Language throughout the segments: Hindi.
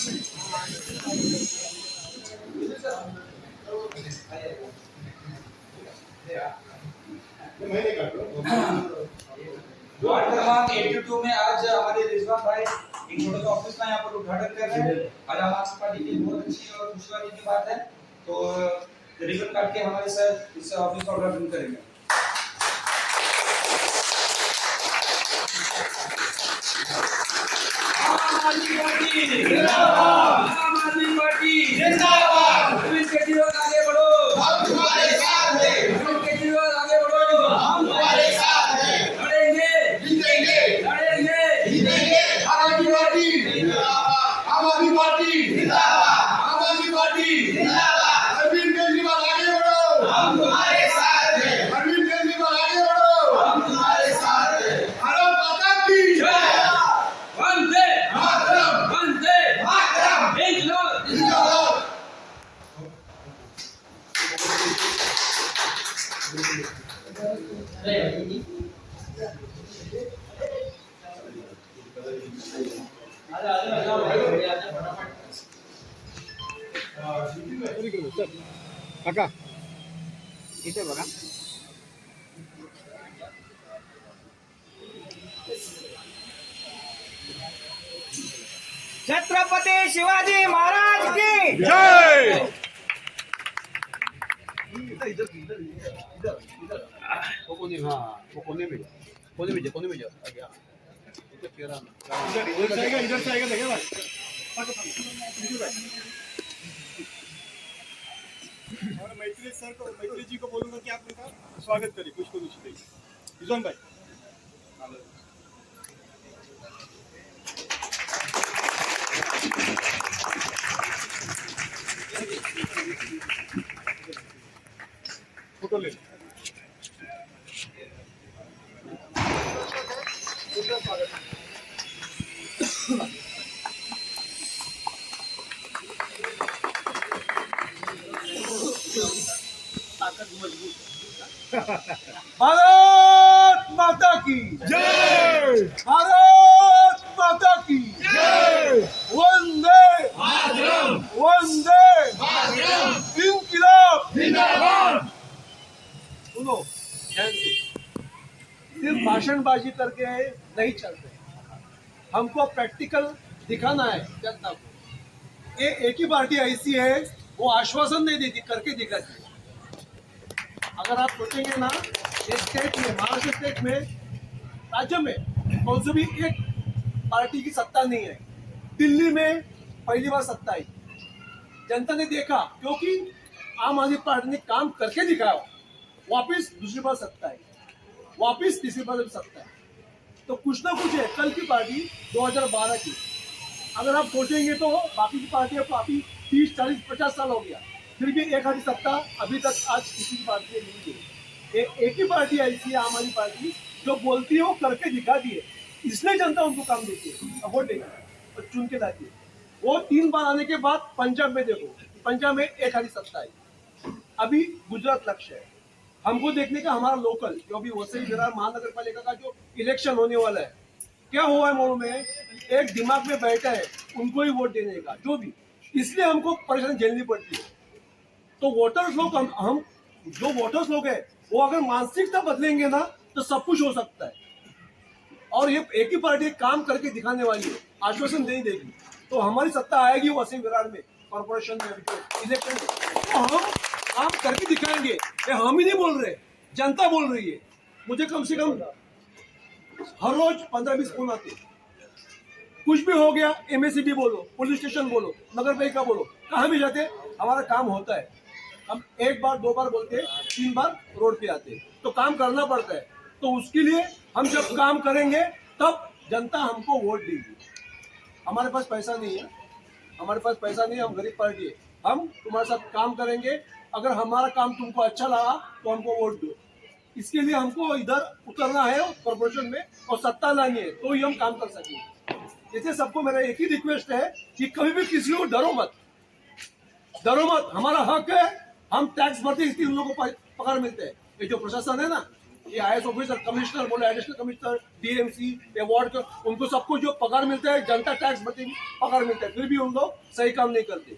वार्ड क्रमांक 82 में आज हमारे रिजवान भाई एक छोटा सा ऑफिस का यहाँ पर उद्घाटन कर रहे हैं। आज आम आदमी पार्टी की बहुत अच्छी और खुशी वाली की बात है। तो रिबन काट के हमारे सर इस ऑफिस का उद्घाटन करेंगे। आम आदमी पार्टी जिंदाबाद, आम आदमी पार्टी जिंदाबाद। अरविंद केजरीवाल आगे बढ़ो, हम तुम्हारे साथ हैं। अरविंद केजरीवाल आगे बढ़ो, हम तुम्हारे साथ हैं। लड़ेंगे जीतेंगे, लड़ेंगे जीतेंगे। आम आदमी पार्टी जिंदाबाद, आम आदमी पार्टी जिंदाबाद, आम आदमी पार्टी जिंदाबाद। अरविंद केजरीवाल आगे बढ़ो, हम तुम्हारे साथ हैं। अरविंद केजरीवाल आगे बढ़ो, हम तुम्हारे साथ हैं। भारत माता की जय। वंदे मातरम, वंदे मातरम। जिंदाबाद, जिंदाबाद। काका इथे बघा छत्रपति शिवाजी महाराज की जय। वो कोने में जा आगे आ। इधर तेरा इधर से आएगा देखिए भाई। और मैत्री सर को, मैत्री जी को बोलूंगा कि आप उनका स्वागत करिए कुछ को कुछ दें। रिजवान भाई फोटो ले भारत माता की जय, भारत माता की जय, वंदे मातरम, वंदे मातरम, इनकलाब जिंदाबाद। सुनो ध्यान से, सिर्फ भाषणबाजी करके नहीं चलते, हमको प्रैक्टिकल दिखाना है जनता को। ये एक ही पार्टी ऐसी है वो आश्वासन नहीं देती, करके दिखाती है। अगर आप सोचेंगे ना, एक स्टेट में, महाराष्ट्र स्टेट में, राज्य में कौन सी भी एक पार्टी की सत्ता नहीं है। दिल्ली में पहली बार सत्ता आई, जनता ने देखा क्योंकि आम आदमी पार्टी ने काम करके दिखाया। वापिस दूसरी बार सत्ता आई, वापिस तीसरी बार सत्ता है। तो कुछ ना कुछ है। कल की पार्टी 2012 की, अगर आप सोचेंगे तो बाकी की पार्टी को काफी 30, 40, 50 साल हो गया, फिर भी एक आधी सत्ता अभी तक आज किसी की पार्टी नहीं है। एक ही पार्टी ऐसी है, आम आदमी पार्टी, जो बोलती है वो करके दिखाती है, इसलिए जनता उनको काम देती है, वोट देती है और चुन के लाती है। वो 3 बार आने के बाद पंजाब में देखो, पंजाब में एक आधी सत्ता है। अभी गुजरात लक्ष्य है हमको देखने का, हमारा लोकल जो भी वसई विरार महानगर पालिका का जो इलेक्शन होने वाला है, क्या हुआ है मोड़ में, एक दिमाग में बैठा है उनको ही वोट देने का, जो भी, इसलिए हमको परेशानी झेलनी पड़ती है। तो वोटर्स लोग, हम जो वोटर्स लोग हैं, वो अगर मानसिकता बदलेंगे ना तो सब कुछ हो सकता है। और ये एक ही पार्टी काम करके दिखाने वाली है, आश्वासन नहीं देगी। तो हमारी सत्ता आएगी वसई विरार में, कॉर्पोरेशन में, इलेक्शन में, तो हम काम करके दिखाएंगे। ये हम ही नहीं बोल रहे, जनता बोल रही है। मुझे कम से कम हर रोज 15-20 फोन आते, कुछ भी हो गया, MSCB बोलो, पुलिस स्टेशन बोलो, नगर पालिका बोलो, कहाँ भी जाते हमारा काम होता है। हम 1 बार 2 बार बोलते, 3 बार रोड पे आते, तो काम करना पड़ता है। तो उसके लिए हम जब काम करेंगे तब जनता हमको वोट देगी। हमारे पास पैसा नहीं है, हमारे पास पैसा नहीं है, हम गरीब पार्टी है। हम तुम्हारे साथ काम करेंगे, अगर हमारा काम तुमको अच्छा लगा तो हमको वोट दो। इसके लिए हमको इधर उतरना है कॉर्पोरेशन में और सत्ता लानी है, तो ही हम काम कर सकेंगे। इसलिए सबको मेरा एक ही रिक्वेस्ट है कि कभी भी किसी को डरो मत, डरो मत। हमारा हक है, हम टैक्स भरते, इसलिए उन लोगों को पगार मिलते हैं। ये जो प्रशासन है ना, ये IAS ऑफिसर, कमिश्नर बोलो, एडिशनल कमिश्नर, DMC, ये वार्ड के, उनको सबको जो पगार मिलता है जनता टैक्स भरती पगार मिलता है, फिर भी उन लोग सही काम नहीं करते,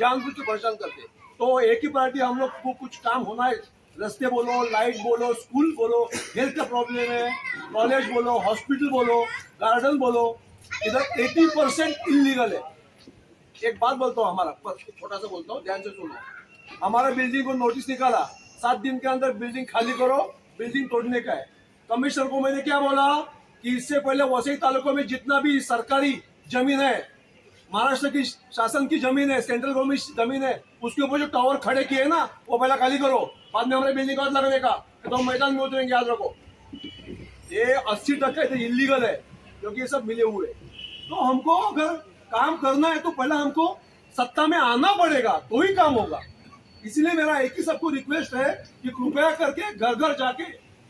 जानबूझ के परेशान करते। तो एक ही पार्टी हम लोग को कुछ काम होना है, रास्ते बोलो, लाइट बोलो, स्कूल बोलो, हेल्थ का प्रॉब्लम है, कॉलेज बोलो, हॉस्पिटल बोलो, गार्डन बोलो, इधर 80% इलीगल है। एक बात बोलता हूँ, हमारा छोटा सा बोलता हूँ, ध्यान से सुनो। हमारा बिल्डिंग को नोटिस निकाला, 7 दिन के अंदर बिल्डिंग खाली करो, बिल्डिंग तोड़ने का है। कमिश्नर को मैंने क्या बोला कि इससे पहले वसई तालुकों में जितना भी सरकारी जमीन है, महाराष्ट्र की शासन की जमीन है, सेंट्रल गवर्नमेंट जमीन है, उसके ऊपर जो टावर खड़े किए ना, वो पहले खाली करो, बाद में हमारे बिल्डिंग का लगने का, तो हम मैदान में उतरेंगे, याद रखो। ये 80% इलीगल है, क्योंकि ये सब मिले हुए। तो हमको अगर काम करना है तो पहले हमको सत्ता में आना पड़ेगा, तो ही काम होगा। इसलिए मेरा एक ही सबको रिक्वेस्ट है कि कृपया करके घर घर जाके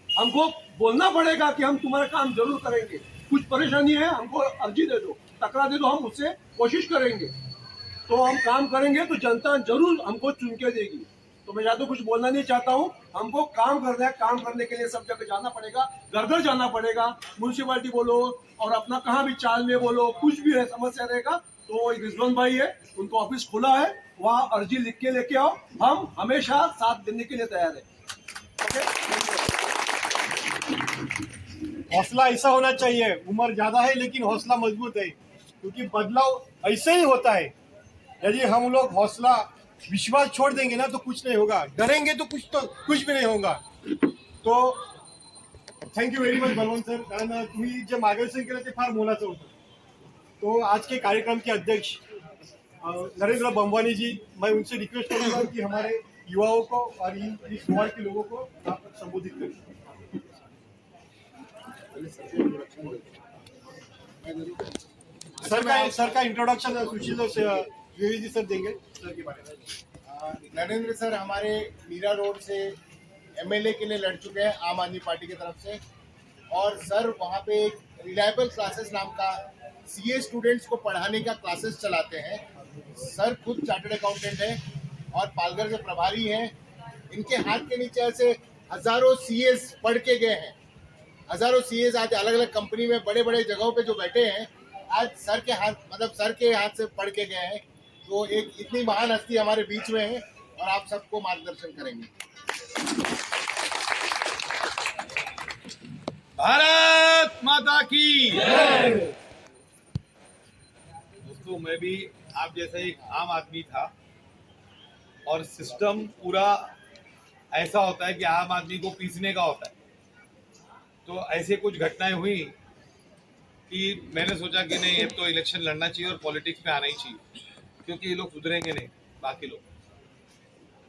हमको बोलना पड़ेगा कि हम तुम्हारा काम जरूर करेंगे। कुछ परेशानी है हमको अर्जी दे दो, तकरार दे दो, हम उससे कोशिश करेंगे, तो हम काम करेंगे तो जनता जरूर हमको चुन के देगी। तो मैं ज्यादा कुछ बोलना नहीं चाहता हूँ, हमको काम करना है, काम करने के लिए सब जगह जाना पड़ेगा, घर घर जाना पड़ेगा, म्यूनसिपालिटी बोलो और अपना कहाँ भी चाल में बोलो, कुछ भी है समस्या रहेगा तो एक रिजवान भाई है, उनको ऑफिस खुला है, वहाँ अर्जी लिख के लेके आओ, हम हमेशा साथ देने के लिए तैयार है। हौसला ऐसा होना चाहिए, उम्र ज्यादा है लेकिन हौसला मजबूत है, क्योंकि बदलाव ऐसे ही होता है। यदि हम लोग हौसला विश्वास छोड़ देंगे ना तो कुछ नहीं होगा, डरेंगे तो कुछ भी नहीं होगा। तो thank you very much Balwant sir, कारण तुम्ही जे मार्गदर्शन केलं ते फार मोलाचं होतं। तो आज के कार्यक्रम के अध्यक्ष नरेंद्र बंबानी जी, मैं उनसे रिक्वेस्ट करूंगा कि हमारे युवाओं को और इस वार्ड के लोगों को आप संबोधित करें। सर का इंट्रोडक्शन सुशील द्विवेदी सर देंगे सर के बारे में। नरेंद्र सर हमारे मीरा रोड से MLA के लिए लड़ चुके हैं आम आदमी पार्टी की तरफ से, और सर वहाँ पे एक रिलायबल क्लासेस नाम का CA स्टूडेंट्स को पढ़ाने का क्लासेस चलाते हैं। सर खुद चार्टर्ड अकाउंटेंट हैं और पालघर के प्रभारी हैं। इनके हाथ के नीचे ऐसे हजारों CAs पढ़ के गए हैं, हजारों CAs आज अलग अलग कंपनी में बड़े बड़े जगहों पे जो बैठे हैं, आज सर के हाथ से पढ़ के गए हैं। तो एक इतनी महान हस्ती हमारे बीच में है और आप सबको मार्गदर्शन करेंगे। भारत माता की दोस्तों, मैं भी आप जैसा एक आम आदमी था, और सिस्टम पूरा ऐसा होता है कि आम आदमी को पीसने का होता है। तो ऐसे कुछ घटनाएं हुई कि मैंने सोचा कि नहीं, अब तो इलेक्शन लड़ना चाहिए और पॉलिटिक्स में आना ही चाहिए, क्योंकि ये लोग सुधरेंगे नहीं बाकी लोग।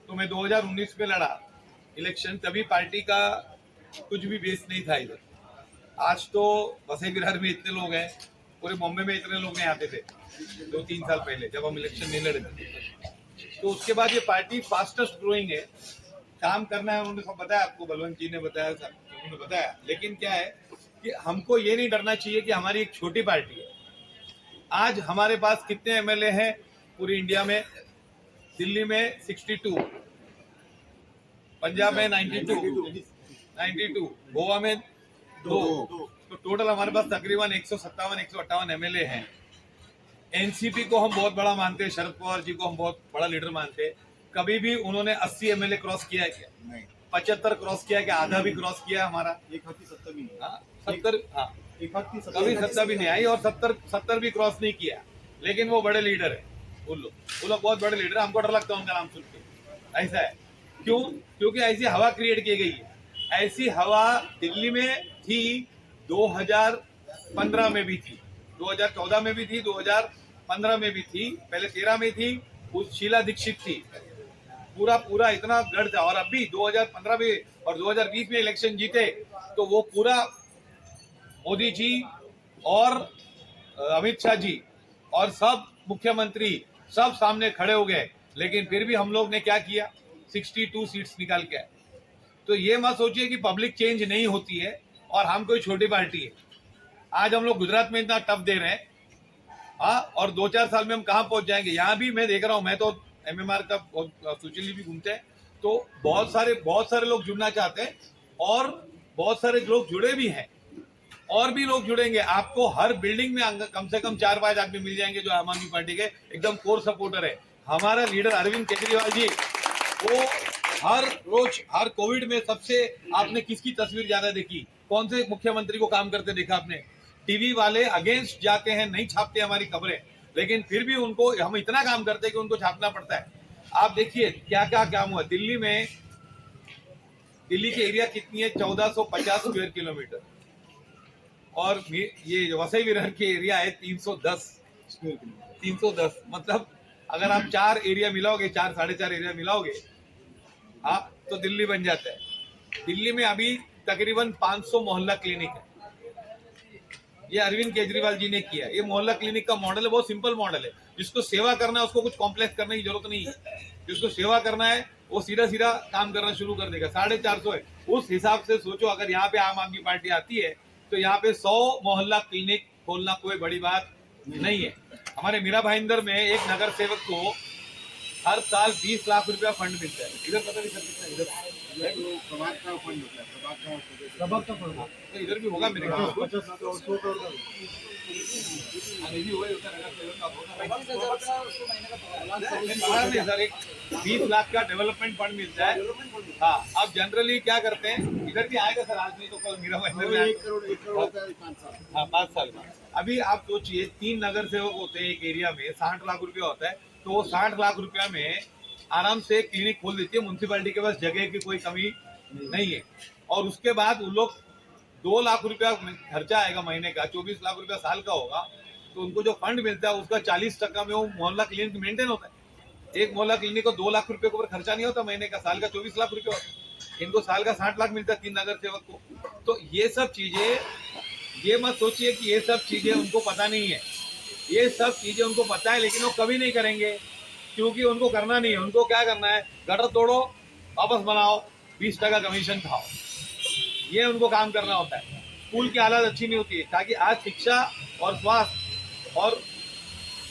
तो मैं 2019 में लड़ा इलेक्शन, तभी पार्टी का कुछ भी बेस नहीं था इधर। आज तो वसई विरार में इतने लोग हैं, पूरे बॉम्बे में इतने लोग नहीं आते थे 2-3 साल पहले जब हम इलेक्शन नहीं लड़े थे। तो उसके बाद ये पार्टी फास्टेस्ट ग्रोइंग है, काम करना है, उन्होंने सब बताया, आपको बलवंत जी ने बताया, उन्होंने बताया। लेकिन क्या है कि हमको ये नहीं डरना चाहिए कि हमारी एक छोटी पार्टी है। आज हमारे पास कितने MLA हैं पूरी इंडिया में? दिल्ली में 62, पंजाब में 92, गोवा में 2, तो टोटल हमारे पास तकरीबन 157-158 MLA हैं। NCP को हम बहुत बड़ा मानते हैं, शरद पवार जी को हम बहुत बड़ा लीडर मानते हैं। कभी भी उन्होंने 80 MLA क्रॉस किया है क्या? नहीं। 75 क्रॉस किया है क्या? आधा भी क्रॉस किया है हमारा? एक हाथी 70 भी नहीं। हाँ, 70, हाँ, कभी 70 भी नहीं आई, और 70 भी क्रॉस नहीं किया। लेकिन वो बड़े लीडर है, वो लोग बहुत बड़े लीडर है। हमको डर लगता है उनका नाम सुन के। ऐसा है क्यों? क्योंकि ऐसी हवा क्रिएट की गई है। ऐसी हवा दिल्ली में थी, 2015 में भी थी, 2014 में भी थी, 2015 में भी थी, पहले 13 में थी, उस शीला दीक्षित थी, पूरा इतना गढ़ था। और अभी 2015 में और 2020 में इलेक्शन जीते तो वो पूरा मोदी जी और अमित शाह जी और सब मुख्यमंत्री सब सामने खड़े हो गए। लेकिन फिर भी हम लोग ने क्या किया? 62 सीट्स निकाल के आए। तो ये मत सोचिए कि पब्लिक चेंज नहीं होती है और हम कोई छोटी पार्टी है। आज हम लोग गुजरात में इतना टफ दे रहे हैं, हाँ, और 2-4 साल में हम कहाँ पहुंच जाएंगे। यहाँ भी मैं देख रहा हूँ, मैं तो MMR का सुशील भी घूमते हैं, तो बहुत सारे लोग जुड़ना चाहते हैं, और बहुत सारे लोग जुड़े भी हैं, और भी लोग जुड़ेंगे। आपको हर बिल्डिंग में कम से कम 4-5 आदमी मिल जाएंगे जो आम आदमी पार्टी के एकदम कोर सपोर्टर है। हमारा लीडर अरविंद केजरीवाल जी, वो हर रोज, हर कोविड में सबसे आपने किसकी तस्वीर ज्यादा देखी? कौन से मुख्यमंत्री को काम करते देखा आपने? टीवी वाले अगेंस्ट जाते हैं, नहीं छापते हमारी खबरें, लेकिन फिर भी उनको, हम इतना काम करते हैं कि उनको छापना पड़ता है। आप देखिए क्या क्या काम हुआ दिल्ली में। दिल्ली की एरिया कितनी है? 1450 स्क्वायर किलोमीटर, और ये वसई विरार की एरिया है 310 स्क्वायर किलोमीटर। 310 मतलब अगर आप 4 एरिया मिलाओगे, 4-4.5 एरिया मिलाओगे, हाँ, तो दिल्ली बन जाता है। दिल्ली में अभी तकरीबन 500 मोहल्ला क्लिनिक है। ये अरविंद केजरीवाल जी ने किया। ये मोहल्ला क्लिनिक का मॉडल है, बहुत सिंपल मॉडल है। जिसको सेवा करना है उसको कुछ कॉम्प्लेक्स करने की जरूरत नहीं है। जिसको सेवा करना है वो सीधा सीधा काम करना शुरू कर देगा। 450 है। उस हिसाब से सोचो, अगर यहाँ पे आम आदमी पार्टी आती है तो यहाँ पे 100 मोहल्ला क्लिनिक खोलना कोई बड़ी बात नहीं है। हमारे मीरा भाईंदर में एक नगर सेवक को हर साल 20 लाख रुपया फंड मिलता है। इधर पता नहीं चलता, इधर प्रभाग का फंड होता है, प्रभाग का फंड। तो इधर भी होगा मेरे ख्याल से। 50-100 करोड़ का। ये भी हुआ ही होता है, नगर सेवक का होगा। नहीं सर, एक 20 लाख का डेवलपमेंट फंड मिलता है। हाँ, अब जनरली क्या करते हैं, इधर भी आएगा सर, आज नहीं तो कल मीरा भाईंदर में 1 करोड़ होता है 5 साल। हाँ, 5 साल में। अभी आप सोचिए 3 नगर सेवक होते हैं एक एरिया में, 60 लाख रुपया होता है। तो वो 60 लाख रुपया में आराम से क्लिनिक खोल देती है। म्यूनसिपालिटी के पास जगह की कोई कमी नहीं है। और उसके बाद उन लोग 2 लाख रुपया खर्चा आएगा महीने का, 24 लाख रुपया साल का होगा। तो उनको जो फंड मिलता है उसका 40% में वो मोहल्ला क्लिनिक मेंटेन होता है। एक मोहल्ला क्लिनिक को 2 लाख रुपए के ऊपर खर्चा नहीं होता महीने का, साल का 24 लाख रुपया होता है। इनको साल का 60 लाख मिलता है 3 नगर सेवक को। तो ये सब चीजें, ये मत सोचिए कि ये सब चीजें उनको पता नहीं है। ये सब चीजें उनको पता है, लेकिन वो कभी नहीं करेंगे क्योंकि उनको करना नहीं है। उनको क्या करना है, गटर तोड़ो, वापस बनाओ, 20% कमीशन खाओ, ये उनको काम करना होता है। स्कूल की हालत अच्छी नहीं होती है, ताकि आज शिक्षा और स्वास्थ्य और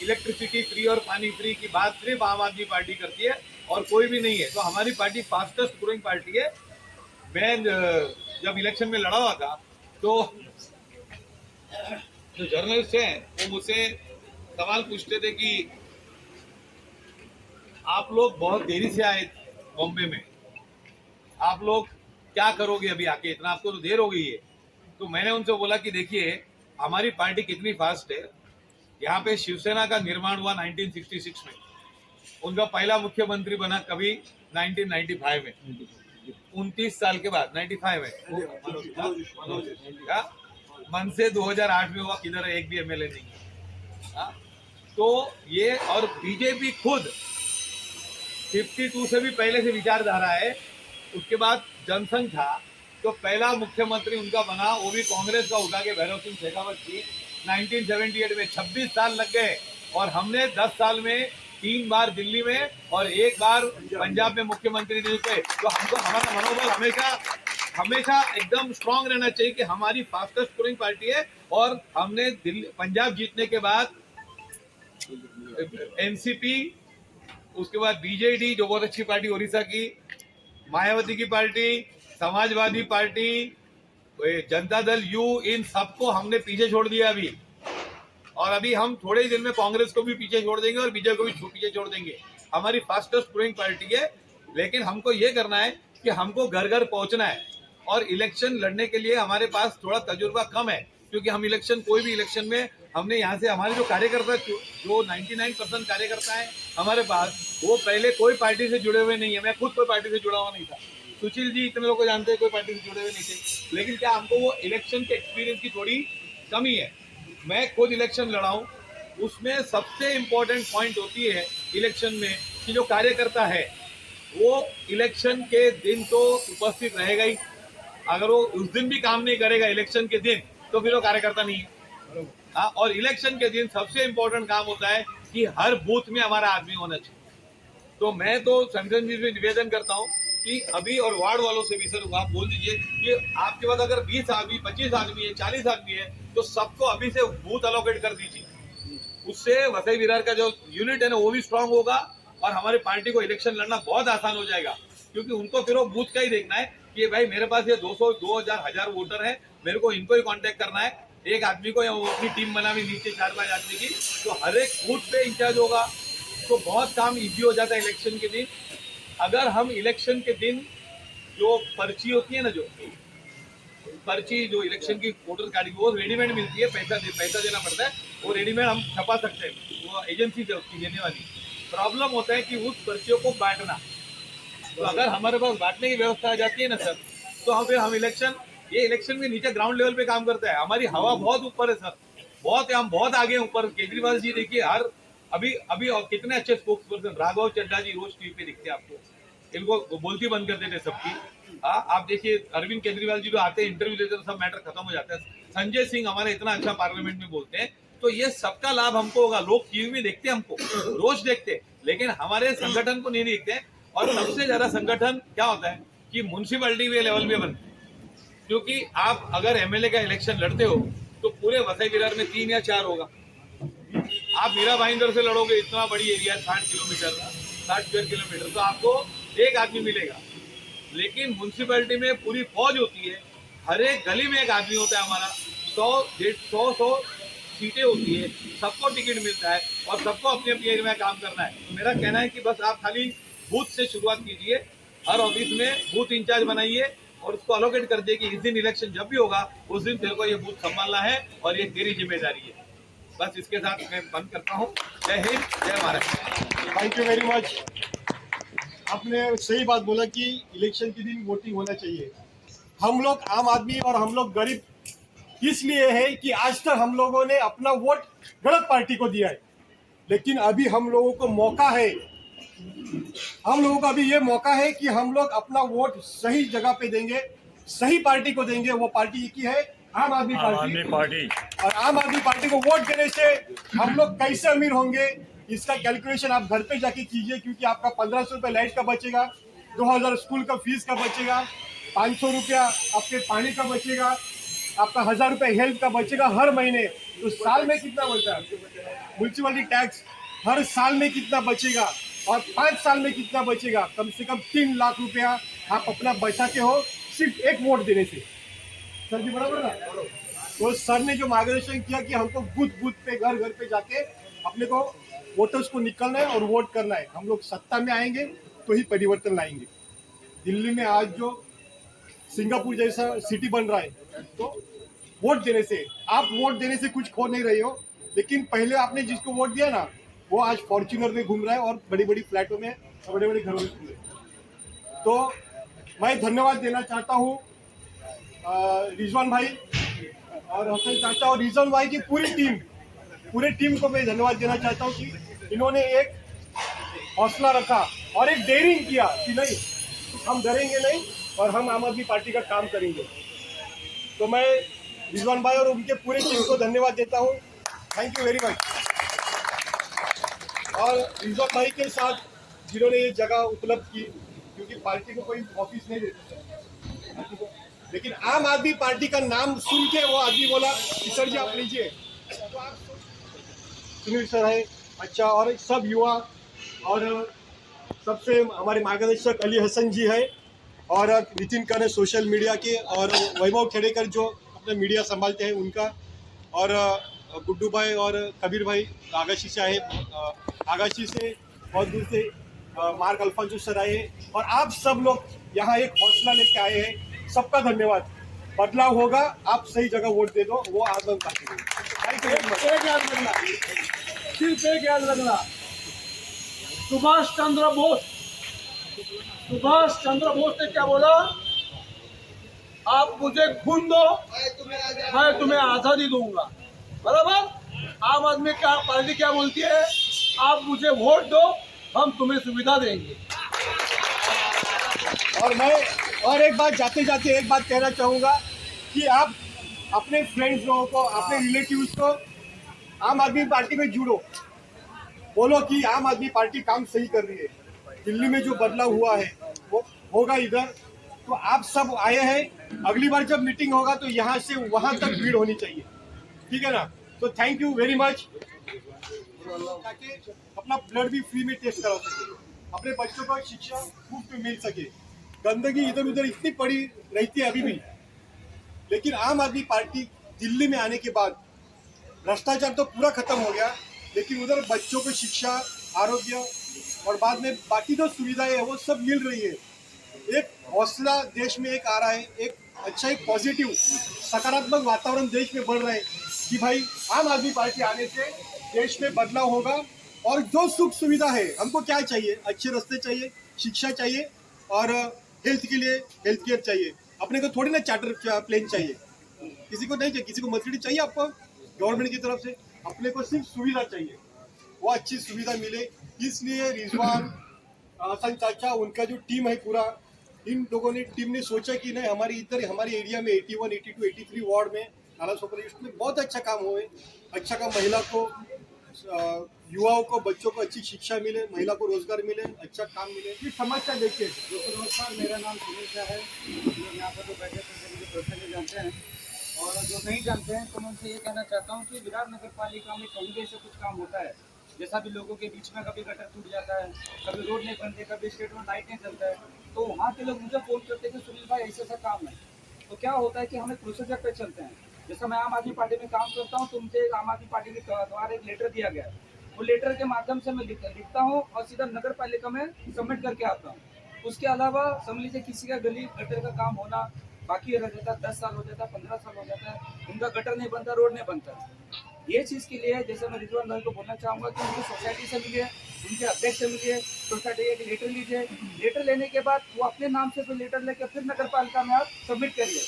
इलेक्ट्रिसिटी फ्री और पानी फ्री की बात सिर्फ आम आदमी पार्टी करती है और कोई भी नहीं है। तो हमारी पार्टी फास्टेस्ट ग्रोइंग पार्टी है। मैं जब इलेक्शन में लड़ा हुआ था तो जो जर्नलिस्ट हैं वो मुझसे सवाल पूछते थे कि आप लोग बहुत देरी से आए बॉम्बे में, आप लोग क्या करोगे अभी आके, इतना आपको तो देर हो गई है। तो मैंने उनसे बोला कि देखिए हमारी पार्टी कितनी फास्ट है। यहाँ पे शिवसेना का निर्माण हुआ 1966 में, उनका पहला मुख्यमंत्री बना कभी 1995 में, 29 साल के बाद 95 में। मन से 2008 में हुआ, किधर है, एक भी एमएलए नहीं है। तो ये, और बीजेपी खुद 52 से भी पहले से विचारधारा है। उसके बाद जनसंघ था, तो पहला मुख्यमंत्री उनका बना, वो भी कांग्रेस का उठा के भैरव सिंह शेखावत जी 1978 में। 26 साल लग गए और हमने 10 साल में 3 बार दिल्ली में और 1 बार पंजाब में मुख्यमंत्री जीते। तो हमको, हमारा मनोबल हमेशा एकदम स्ट्रांग रहना चाहिए कि हमारी फास्टेस्ट ग्रोइंग पार्टी है। और हमने दिल्ली, पंजाब जीतने के बाद एनसीपी, उसके बाद बीजेडी जो बहुत अच्छी पार्टी उड़ीसा की, मायावती की party, Samajwadi party, Janata Dal you, इन सबको हमने पीछे छोड़ दिया अभी। और अभी हम थोड़े ही दिन में कांग्रेस को भी पीछे छोड़ देंगे और बीजेपी को भी पीछे छोड़ देंगे। हमारी फास्टेस्ट ग्रोइंग पार्टी है। लेकिन हमको ये करना है कि हमको घर घर पहुंचना है। और इलेक्शन लड़ने के लिए हमारे पास थोड़ा तजुर्बा कम है, क्योंकि हम इलेक्शन, कोई भी इलेक्शन में हमने यहाँ से, हमारे जो कार्यकर्ता, जो 99% कार्यकर्ता है हमारे पास, वो पहले कोई पार्टी से जुड़े हुए नहीं है। मैं खुद कोई पार्टी से जुड़ा हुआ नहीं था। सुशील जी इतने लोग को जानते हैं, कोई पार्टी से जुड़े हुए नहीं थे। लेकिन क्या हमको वो इलेक्शन के एक्सपीरियंस की थोड़ी कमी है। मैं खुद इलेक्शन लड़ा हूँ, उसमें सबसे इम्पोर्टेंट पॉइंट होती है इलेक्शन में कि जो कार्यकर्ता है वो इलेक्शन के दिन तो उपस्थित रहेगा ही। अगर वो उस दिन भी काम नहीं करेगा इलेक्शन के दिन, तो फिर वो कार्यकर्ता नहीं है। हाँ, और इलेक्शन के दिन सबसे इम्पोर्टेंट काम होता है कि हर बूथ में हमारा आदमी होना चाहिए। तो मैं तो संगठन जी से निवेदन करता हूँ कि अभी, और वार्ड वालों से भी सर आप बोल दीजिए कि आपके पास अगर 20 आदमी, 25 आदमी है, 40 आदमी है, तो सबको अभी से बूथ अलोकेट कर दीजिए। उससे वसई विरार का जो यूनिट है ना वो भी स्ट्रांग होगा और हमारी पार्टी को इलेक्शन लड़ना बहुत आसान हो जाएगा। क्योंकि उनको फिर वो बूथ का ही देखना है कि भाई मेरे पास ये 200 2000 1000 वोटर है, मेरे को इनको ही कांटेक्ट करना है, एक आदमी को या वो अपनी टीम बना हुई नीचे 4-5 आदमी की, तो हर एक बूथ पे इंचार्ज होगा, तो बहुत काम इजी हो जाता है इलेक्शन के दिन। अगर हम इलेक्शन के दिन जो पर्ची होती है ना, जो पर्ची जो इलेक्शन की वोटर कार्ड की, वो रेडीमेड मिलती है, पैसा देना पड़ता है, वो रेडीमेड हम छपा सकते हैं, वो एजेंसी है उसकी देने वाली। प्रॉब्लम होता है कि उस पर्चियों को बांटना, तो अगर हमारे पास बांटने की व्यवस्था आ जाती है ना सर, तो हम इलेक्शन के नीचे ग्राउंड लेवल पे काम करता है। हमारी हवा बहुत ऊपर है सर, हम बहुत आगे ऊपर। केजरीवाल जी देखिए, अभी और कितने अच्छे स्पोक्स पर्सन, राघव चड्ढा जी रोज टीवी पे दिखते हैं आपको, इनको बोलती बंद कर देते सबकी। हाँ, आप देखिए अरविंद केजरीवाल जी जो आते हैं इंटरव्यू देते हैं तो सब मैटर खत्म हो जाता है। संजय सिंह हमारे इतना अच्छा पार्लियामेंट में बोलते हैं, तो ये सबका लाभ हमको होगा। लोग टीवी में देखते हैं, हमको रोज देखते हैं, लेकिन हमारे संगठन को नहीं देखते हैं। और सबसे ज्यादा संगठन क्या होता है कि म्यूनसिपैलिटी के लेवल पे बनते हैं, क्योंकि आप अगर एमएलए का इलेक्शन लड़ते हो तो पूरे वसई विरार में 3 या 4 होगा। आप मीरा भाईंदर से लड़ोगे, इतना बड़ी एरिया 60 किलोमीटर 60 स्क्वायर किलोमीटर, तो आपको एक आदमी मिलेगा। लेकिन म्यूनसिपैलिटी में पूरी फौज होती है, हर एक गली में एक आदमी होता है हमारा, 100 सीटें होती है, सबको टिकट मिलता है और सबको अपने अपने एरिया में काम करना है। तो मेरा कहना है कि बस आप खाली बूथ से शुरुआत कीजिए, हर ऑफिस में बूथ इंचार्ज बनाइए और उसको अलोकेट कर दिए कि इस दिन इलेक्शन जब भी होगा उस दिन तेरे को ये बूथ संभालना है और ये तेरी जिम्मेदारी है। बस इसके साथ मैं बंद करता हूँ। जय हिंद, जय Maharashtra. Thank you very much. आपने सही बात बोला कि इलेक्शन के दिन वोटिंग होना चाहिए। हम लोग आम आदमी और हम लोग गरीब इसलिए है कि आज तक हम लोगों ने अपना वोट गलत पार्टी को दिया है, लेकिन अभी हम लोगों को मौका है, हम लोगों का अभी ये मौका है कि हम लोग अपना वोट सही जगह पे देंगे, सही पार्टी को देंगे। वो पार्टी की है आम आदमी पार्टी। और आम आदमी पार्टी को वोट देने से हम लोग कैसे अमीर होंगे, इसका कैलकुलेशन आप घर पे जाके कीजिए, क्योंकि आपका 1500 रुपये लाइट का बचेगा, 2000 स्कूल का फीस का बचेगा, 500 रुपया आपके पानी का बचेगा, आपका 1000 रुपये हेल्थ का बचेगा हर महीने। तो साल में कितना बचता है? म्यूनसिपलिटी टैक्स हर साल में कितना बचेगा और 5 साल में कितना बचेगा? कम से कम 3 लाख रुपया आप अपना बचाते हो सिर्फ एक वोट देने से। सर जी बराबर ना? तो सर ने जो मार्गदर्शन किया कि हमको बूथ पे घर घर पे जाके अपने को वोटर्स को निकलना है और वोट करना है। हम लोग सत्ता में आएंगे तो ही परिवर्तन लाएंगे। दिल्ली में आज जो सिंगापुर जैसा सिटी बन रहा है, तो वोट देने से, आप वोट देने से कुछ खो नहीं रहे हो, लेकिन पहले आपने जिसको वोट दिया ना, वो आज फॉर्च्यूनर में घूम रहा है और बड़ी बड़ी फ्लैटों में, बड़े बड़े घरों में घूम रहे हैं। तो मैं धन्यवाद देना चाहता हूँ रिजवान भाई और हसन चाचा और रिजवान भाई की पूरी टीम को मैं धन्यवाद देना चाहता हूँ कि इन्होंने एक हौसला रखा और एक डेयरिंग किया कि नहीं, हम डरेंगे नहीं और हम आम आदमी पार्टी का काम करेंगे। तो मैं रिजवान भाई और उनके पूरे टीम को धन्यवाद देता हूँ। Thank you very much. और रिजवान भाई के साथ जिन्होंने ये जगह उपलब्ध की, क्योंकि पार्टी को कोई ऑफिस नहीं देते, लेकिन आम आदमी पार्टी का नाम सुन के वो आदमी बोला कि सर जी आप लीजिए। तो आप सुनील सर है, अच्छा, और सब युवा और सबसे हमारे मार्गदर्शक अली हसन जी है और नितिन कर्ण सोशल मीडिया के, और वैभव खेड़ेकर जो अपने मीडिया संभालते हैं उनका, और गुड्डू भाई और कबीर भाई आगाशी से आए, आगाशी से बहुत दूर से मार्क अल्फांसो सर आए, और आप सब लोग यहाँ एक हौसला लेके आए हैं। सबका धन्यवाद। बदलाव होगा, आप सही जगह वोट दे दो, वो आदम पार्टी को। एक याद रखना, सिर्फ एक याद रखना, सुभाष चंद्र बोस ने क्या बोला? आप मुझे खून दो, मैं तुम्हें आजादी दूंगा। बराबर? आम आदमी का पार्टी क्या बोलती है? आप मुझे वोट दो, हम तुम्हें सुविधा देंगे। और मैं और एक बात जाते जाते एक बात कहना चाहूँगा कि आप अपने फ्रेंड्स लोगों को, अपने रिलेटिव्स को आम आदमी पार्टी में जुड़ो, बोलो कि आम आदमी पार्टी काम सही कर रही है। दिल्ली में जो बदलाव हुआ है वो होगा इधर, तो आप सब आए हैं, अगली बार जब मीटिंग होगा तो यहाँ से वहाँ तक भीड़ होनी चाहिए, ठीक है ना? तो थैंक यू वेरी मच। ताकि अपना ब्लड भी फ्री में टेस्ट करा सके, अपने बच्चों को शिक्षा मुफ्त में मिल सके, गंदगी इधर उधर इतनी पड़ी रहती है अभी भी। लेकिन आम आदमी पार्टी दिल्ली में आने के बाद भ्रष्टाचार तो पूरा खत्म हो गया, लेकिन उधर बच्चों को शिक्षा, आरोग्य और बाद में बाकी जो सुविधाएं है वो सब मिल रही है। एक हौसला देश में एक आ रहा है, एक अच्छा एक पॉजिटिव सकारात्मक वातावरण देश में बढ़ रहा है कि भाई आम आदमी पार्टी आने से देश में बदलाव होगा। और जो सुख सुविधा है, हमको क्या चाहिए, अच्छे रास्ते चाहिए, शिक्षा चाहिए और हेल्थ के लिए हेल्थ केयर चाहिए। अपने को थोड़ी ना चार्टर प्लेन चाहिए, किसी को नहीं चाहिए, किसी को मर्सिडीज चाहिए आपको गवर्नमेंट की तरफ से, अपने को सिर्फ सुविधा चाहिए, वो अच्छी सुविधा मिले। इसलिए रिजवान, हसन चाचा, उनका जो टीम है पूरा, इन लोगों ने टीम ने सोचा कि नहीं हमारी इधर हमारे एरिया में 81, 82, 83 वार्ड में नाला सुपर ईस्ट में बहुत अच्छा काम हुए, अच्छा काम, महिला को, युवाओं को, बच्चों को अच्छी शिक्षा मिले, महिला को रोजगार मिले, अच्छा काम मिले। ये समस्या देखिए। नमस्कार, मेरा नाम सुनील शाह है। यहाँ पर जो बैठे थे मुझे पर्सनली जानते हैं, और जो नहीं जानते हैं तो मैं उनसे ये कहना चाहता हूँ कि विराट नगर पालिका में कहीं भी ऐसे कुछ काम होता है, जैसा भी लोगों के बीच में कभी गटर टूट जाता है, कभी रोड नहीं बनते, कभी स्ट्रीट में लाइट नहीं चलता है, तो वहाँ के लोग मुझे फोन करते हैं कि सुनील भाई ऐसा ऐसा काम है। तो क्या होता है कि हम एक प्रोसीजर पे चलते हैं। जैसा मैं आम आदमी पार्टी में काम करता हूँ तो मुझे आम आदमी पार्टी के द्वारा एक लेटर दिया गया है, वो लेटर के माध्यम से मैं लिखता हूँ और सीधा नगर पालिका में सबमिट करके आता हूँ। उसके अलावा समझ लीजिए किसी का गली गटर का काम होना बाकी रह जाता, 10 साल हो जाता, 15 साल हो जाता है, उनका गटर नहीं बनता, रोड नहीं बनता। ये चीज़ के लिए जैसे मैं रिजवान भाई को बोलना चाहूँगा कि उनकी सोसाइटी से मिलिए, उनके अध्यक्ष से मिलिए, सोसाइटी एक लेटर लीजिए, लेटर लेने के बाद वो अपने नाम से फिर लेटर लेकर फिर नगर पालिका में आप सबमिट करिए।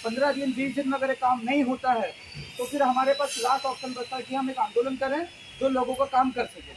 15 दिन 20 दिन में अगर काम नहीं होता है तो फिर हमारे पास लास्ट ऑप्शन बचता है कि हम एक आंदोलन करें जो लोगों का काम कर सकें।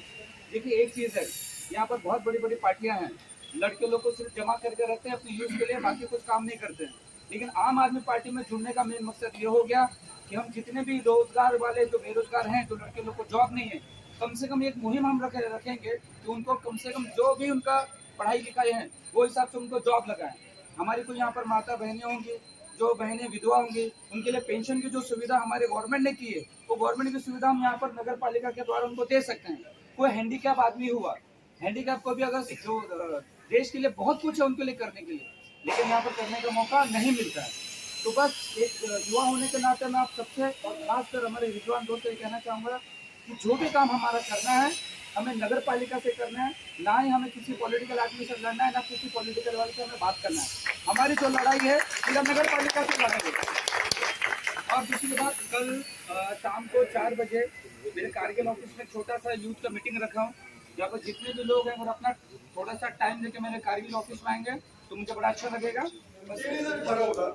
देखिए एक चीज़ है, यहाँ पर बहुत बड़ी बड़ी पार्टियाँ हैं, लड़के लोग को सिर्फ जमा करके रखते हैं अपने यूज़ के लिए, बाकी कुछ काम नहीं करते हैं। लेकिन आम आदमी पार्टी में जुड़ने का मेन मकसद ये हो गया कि हम जितने भी रोजगार वाले जो बेरोजगार हैं, जो लड़के लोग को जॉब नहीं है, कम से कम एक मुहिम हम रखेंगे कि उनको कम से कम जो भी उनका पढ़ाई लिखाई है वो हिसाब से उनको जॉब लगाएं। हमारी कोई यहाँ पर माता बहनें होंगी, जो बहनें विधवा होंगी, उनके लिए पेंशन की जो सुविधा हमारे गवर्नमेंट ने की है, वो गवर्नमेंट की सुविधा हम यहाँ पर नगर पालिका के द्वारा उनको दे सकते हैं। कोई हैंडीकैप आदमी हुआ, हैंडीकैप को भी अगर जो देश के लिए बहुत कुछ है उनके लिए करने के लिए, लेकिन यहाँ पर करने का मौका नहीं मिलता है। तो बस एक युवा होने के नाते मैं आप सबसे और खासकर हमारे रिजवान दोस्त से कहना चाहूँगा कि जो भी काम हमारा करना है हमें नगर पालिका से करना है, ना ही हमें किसी पॉलिटिकल आदमी से लड़ना है, ना किसी पॉलिटिकल वाले से हमें बात करना है। हमारी जो लड़ाई है सीधा नगर पालिका से लड़ाई है। और दूसरी बात, कल शाम को 4 बजे मेरे कारगिल ऑफिस में छोटा सा यूथ का मीटिंग रखा हूँ, जहाँ पर जितने भी लोग हैं वो अपना थोड़ा सा टाइम लेके मेरे कारगिल ऑफिस में आएंगे तो मुझे बड़ा अच्छा लगेगा। ते जर ठरवलं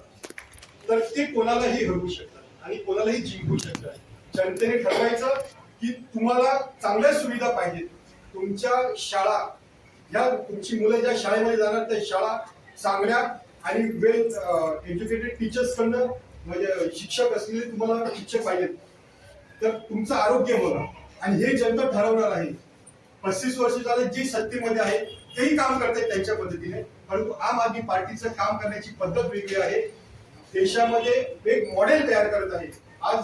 तर ते कोणालाही हरवू शकतात आणि कोणालाही जिंकू शकतात। जनतेने ठरवायचं की तुम्हाला चांगल्या सुविधा पाहिजेत, तुमच्या शाळा, या तुमची मुलं ज्या शाळेमध्ये जाणार त्या शाळा चांगल्या आणि वेल एज्युकेटेड टीचर्स कडनं, म्हणजे शिक्षक असलेले तुम्हाला शिक्षक पाहिजेत, तर तुमचं आरोग्य बघा, आणि हे जनता ठरवणार आहे। 35 वर्ष झाले जी सत्तेमध्ये आहे तेही काम करतात त्यांच्या पद्धतीने, परंतु आम आदमी पार्टीचं काम करण्याची पद्धत वेगळी आहे। देशामध्ये एक मॉडेल तयार करत आहे। आज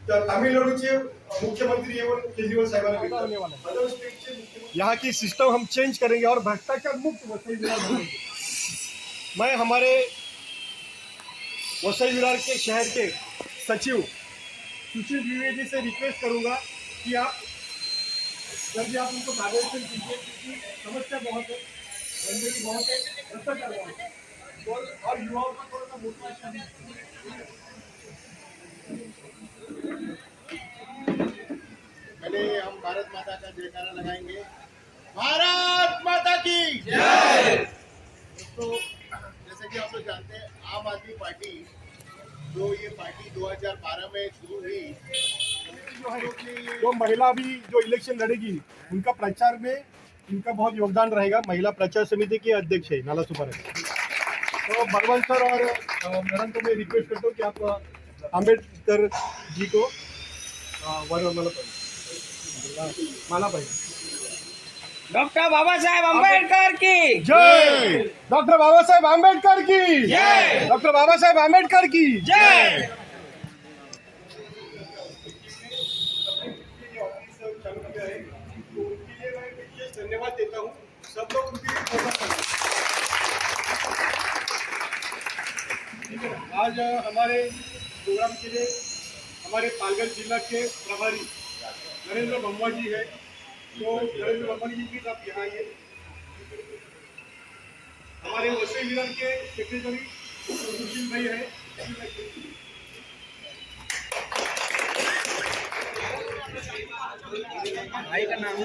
तमिळनाडूचे मुख्यमंत्री एवं केजरीवाल साहेबांना भेटतात, अदर स्टेटचे मुख्यमंत्री, यहाँ की सिस्टम हम चेंज करेंगे और भ्रष्टाचार मुक्त वसई विरार बनाएंगे। मैं हमारे वसई विरार के शहर के सचिव सुशील द्विवेदी से रिक्वेस्ट करूंगा कि आप जब भी आप उनको मार्गदर्शन कीजिए, क्योंकि समस्या बहुत है, गंदगी बहुत है, भ्रष्टाचार बहुत है, और युवाओं को थोड़ा सा मोटिवेशन। पहले हम भारत माता का जयकारा लगाएंगे। भारत माता की जय। दोस्तों, जैसे कि आप लोग जानते हैं, आम आदमी पार्टी जो ये पार्टी 2012 में शुरू हुई, जो है जो महिला भी जो इलेक्शन लड़ेगी उनका प्रचार में इनका बहुत योगदान रहेगा। महिला प्रचार समिति के अध्यक्ष है नाला सुपर। तो बलवंत सर और मैडम को मैं रिक्वेस्ट करता हूँ कि आप आम्बेडकर जी को माला पाहिजे। डॉक्टर बाबासाहेब आंबेडकर की जय। डॉक्टर बाबासाहेब आंबेडकर की जय। डॉक्टर बाबासाहेब आंबेडकर की जय। धन्यवाद देता हूँ। सब लोग उनके लिए आज हमारे प्रोग्राम के लिए हमारे पालघर जिला के प्रभारी नरेंद्र बम्मा जी है, तो नरेंद्र बम्मा जी प्लीज आप यहाँ आइए। हमारे वसई विरार के सेक्रेटरी सुशील भाई है। भाई का नाम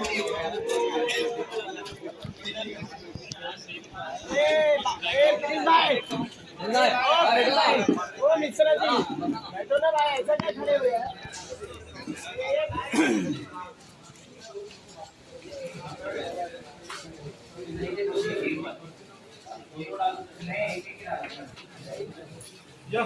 या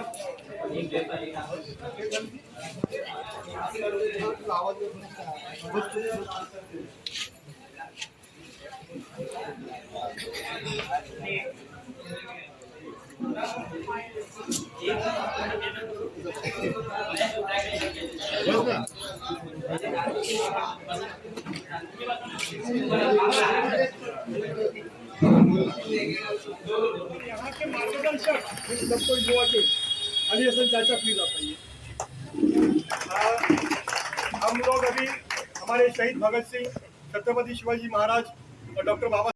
यहाँ के मार्गदर्शक सबको युवा के अली हसन चाचा प्लीज आप आइए। हम लोग अभी हमारे शहीद भगत सिंह, छत्रपति शिवाजी महाराज और डॉक्टर बाबा